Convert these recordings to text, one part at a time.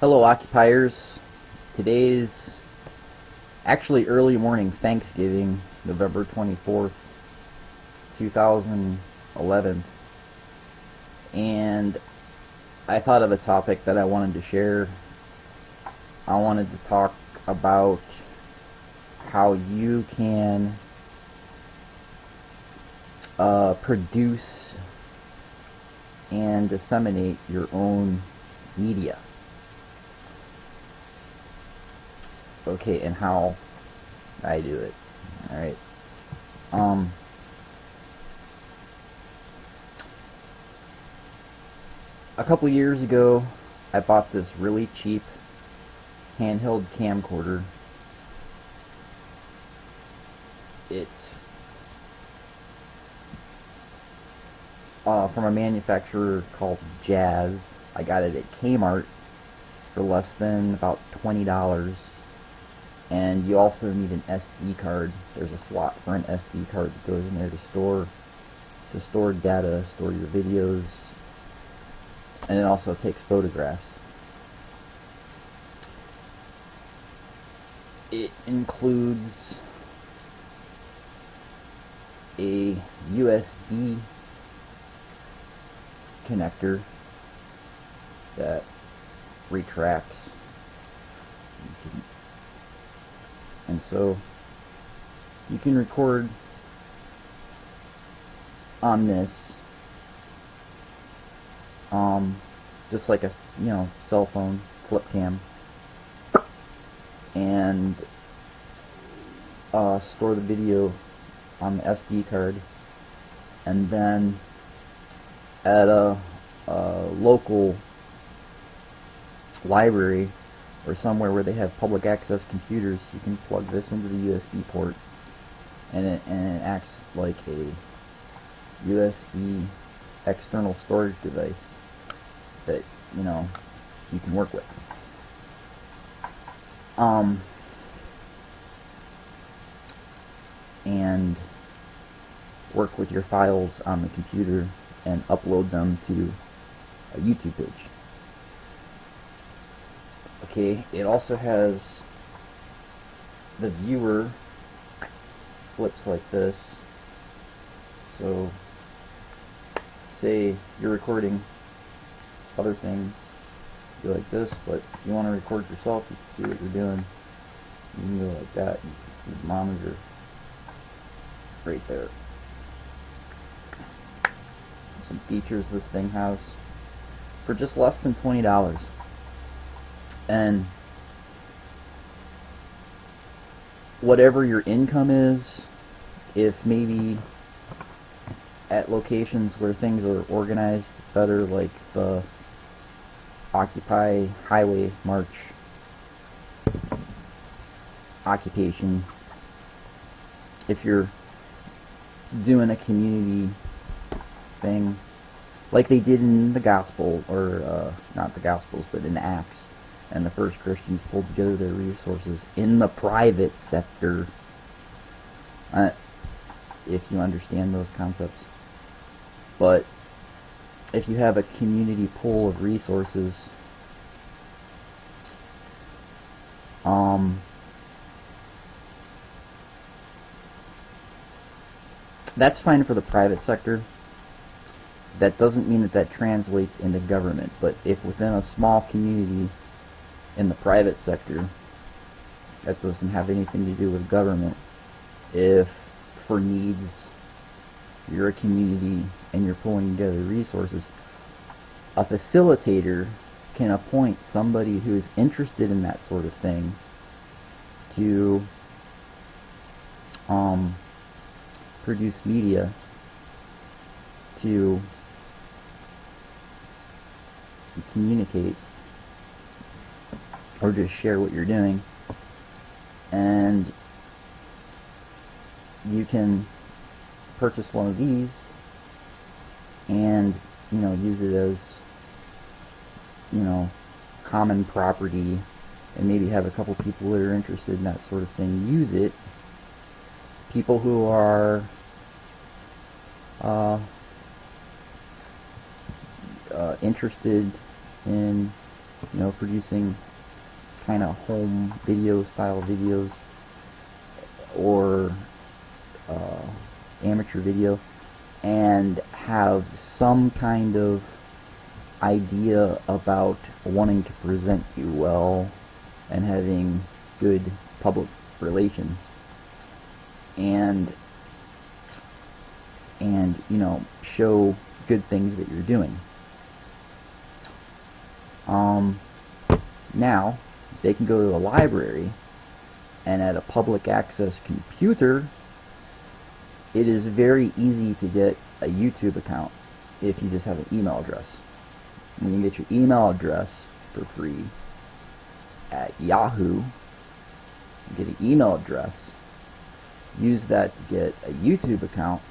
Hello, occupiers. Today's actually early morning Thanksgiving, November 24th, 2011, and I thought of a topic that I wanted to share. I wanted to talk about how you can produce and disseminate your own media. Okay, and how I do it. Alright. A couple years ago, I bought this really cheap handheld camcorder. It's from a manufacturer called Jazz. I got it at Kmart for less than about $20. And you also need an SD card. There's a slot for an SD card that goes in there to store data, store your videos, and it also takes photographs. It includes a USB connector that retracts. And so you can record on this just like a cell phone flip cam, and store the video on the SD card, and then at a local library or somewhere where they have public access computers, you can plug this into the USB port, and it acts like a USB external storage device that you can work with. And work with your files on the computer and upload them to a YouTube page. Okay, it also has the viewer flips like this. So say you're recording other things, do like this, but if you want to record yourself, you can see what you're doing. You can go like that. You can see the monitor right there. Some features this thing has for just less than $20. And whatever your income is, if maybe at locations where things are organized better, like the Occupy Highway March occupation, if you're doing a community thing like they did in the Gospel, or not the Gospels, but in Acts, and the first Christians pulled together their resources in the private sector, if you understand those concepts. But if you have a community pool of resources, that's fine for the private sector. That doesn't mean that translates into government. But if within a small community in the private sector, that doesn't have anything to do with government, if for needs you're a community and you're pulling together resources, a facilitator can appoint somebody who's interested in that sort of thing to produce media to communicate or just share what you're doing. And you can purchase one of these and use it as common property, and maybe have a couple people that are interested in that sort of thing use it. People who are interested in producing kind of home video style videos, or amateur video, and have some kind of idea about wanting to present you well and having good public relations, and show good things that you're doing. Now they can go to a library, and at a public access computer, it is very easy to get a YouTube account if you just have an email address. And you can get your email address for free at Yahoo. You get an email address, use that to get a YouTube account,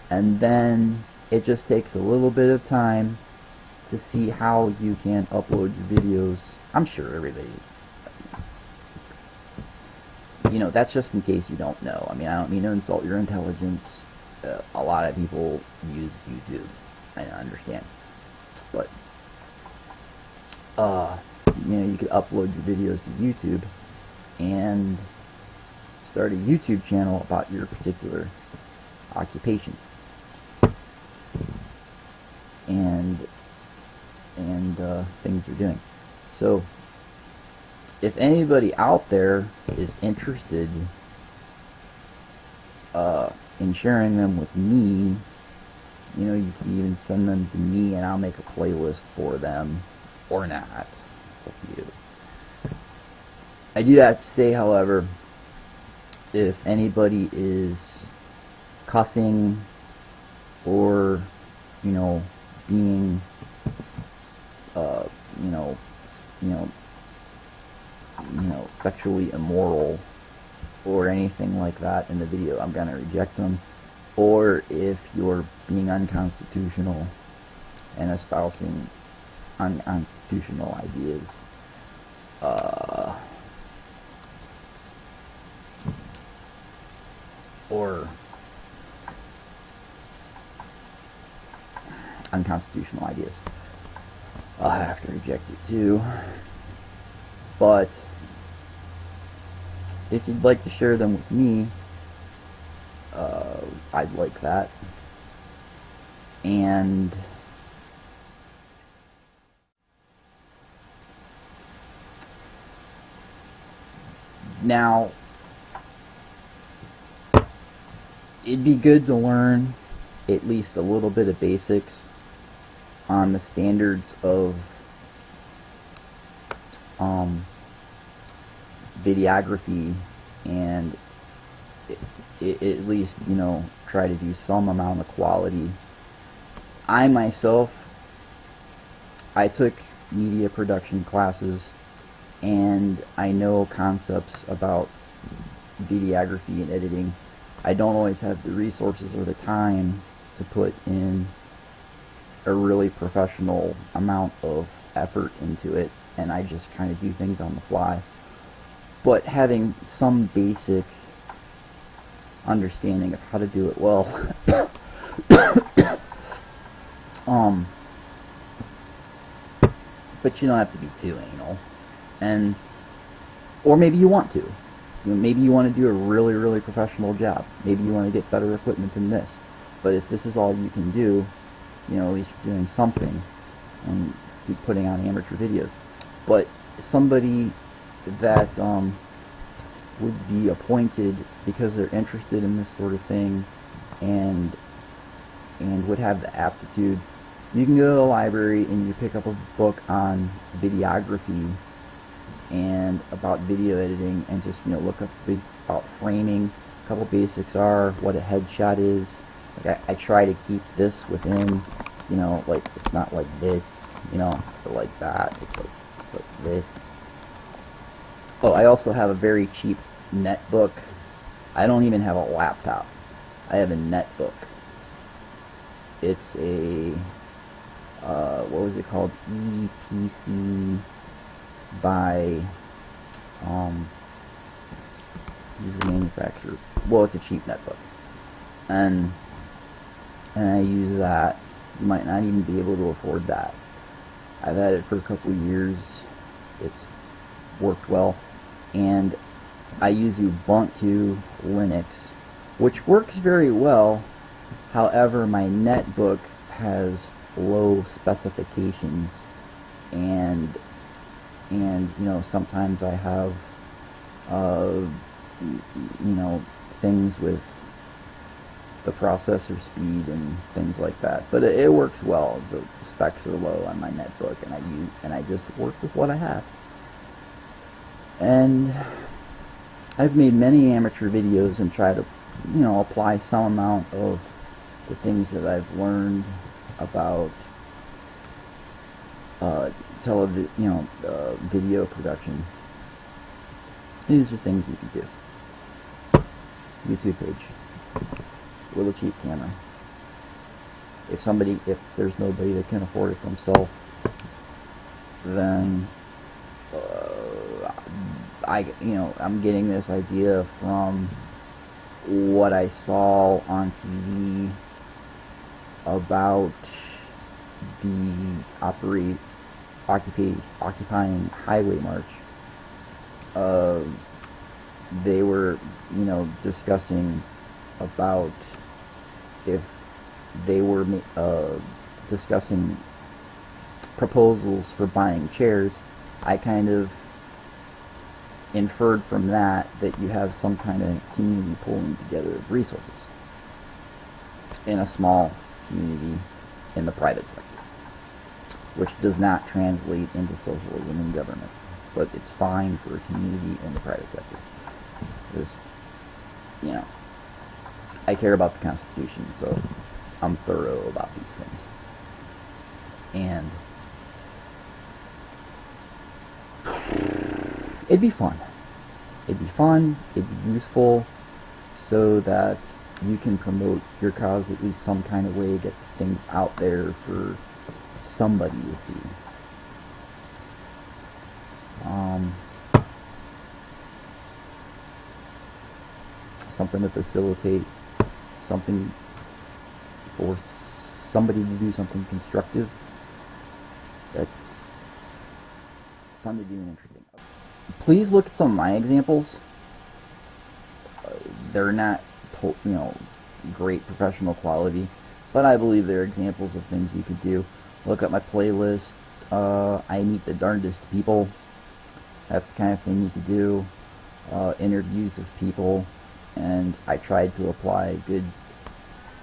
and then it just takes a little bit of time to see how you can upload your videos. I'm sure everybody, that's just in case you don't know. I mean, I don't mean to insult your intelligence. A lot of people use YouTube. I understand. But, you could upload your videos to YouTube and start a YouTube channel about your particular occupation. And things you're doing. So, if anybody out there is interested in sharing them with me, you can even send them to me and I'll make a playlist for them, or not. It's up to you. I do have to say, however, if anybody is cussing or, being, sexually immoral or anything like that in the video, I'm gonna reject them. Or if you're being unconstitutional and espousing unconstitutional ideas, or unconstitutional ideas, I'll have to reject it too. But if you'd like to share them with me, I'd like that. And now, it'd be good to learn at least a little bit of basics on the standards of videography, and at least try to do some amount of quality. I myself, I took media production classes, and I know concepts about videography and editing. I don't always have the resources or the time to put in a really professional amount of effort into it, and I just kind of do things on the fly. But having some basic understanding of how to do it well, but you don't have to be too anal, or maybe you want to. Maybe you want to do a really, really professional job. Maybe you want to get better equipment than this. But if this is all you can do, at least you're doing something, and keep putting on amateur videos. But somebody that would be appointed because they're interested in this sort of thing, and would have the aptitude, you can go to the library and you pick up a book on videography and about video editing, and just look up about framing. A couple basics are what a headshot is. Like I try to keep this within, like it's not like this, or like that. It's like this. Oh, I also have a very cheap netbook. I don't even have a laptop. I have a netbook. It's a what was it called? EPC by who's the manufacturer? Well, it's a cheap netbook, and I use that. You might not even be able to afford that, I've had it for a couple years. It's worked well. And I use Ubuntu Linux, which works very well. However, my netbook has low specifications, and you know, sometimes I have you know, things with the processor speed and things like that. But it works well. The specs are low on my netbook, and I just work with what I have. And I've made many amateur videos and try to, you know, apply some amount of the things that I've learned about video production. These are things you can do. YouTube page, little cheap camera. If there's nobody that can afford it for himself, then I'm getting this idea from what I saw on TV about the Occupying Highway March. They were, you know, discussing about if they were discussing proposals for buying chairs. I kind of inferred from that you have some kind of community pulling together of resources in a small community in the private sector, which does not translate into socialism in government, but it's fine for a community in the private sector. Because, you know, I care about the Constitution, so I'm thorough about these things. And it'd be fun. It'd be fun, it'd be useful, so that you can promote your cause at least some kind of way, gets things out there for somebody to see. Something to facilitate, something for somebody to do something constructive that's fun to do and interesting. Please look at some of my examples. They're not, great professional quality, but I believe they're examples of things you could do. Look at my playlist. I meet the darndest people. That's the kind of thing you could do. Interviews of people, and I tried to apply good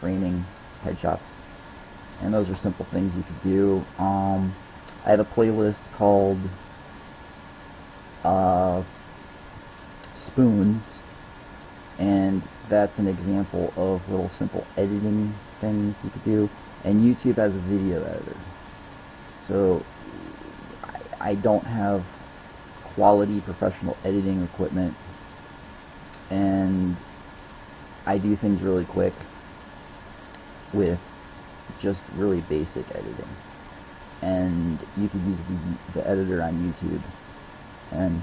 framing headshots. And those are simple things you could do. I have a playlist called Spoons, and that's an example of little simple editing things you could do. And YouTube has a video editor. So I don't have quality professional editing equipment, and I do things really quick with just really basic editing. And you could use the editor on YouTube, and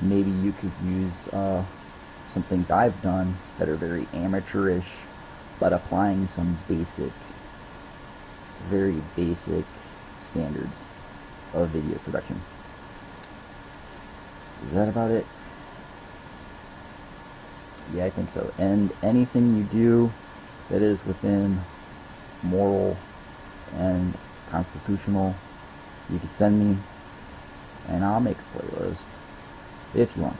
maybe you could use some things I've done that are very amateurish, but applying some very basic standards of video production. Is that about it? Yeah, I think so. And anything you do that is within moral and constitutional, you could send me, and I'll make a playlist if you want.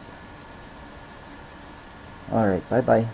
Alright, bye-bye.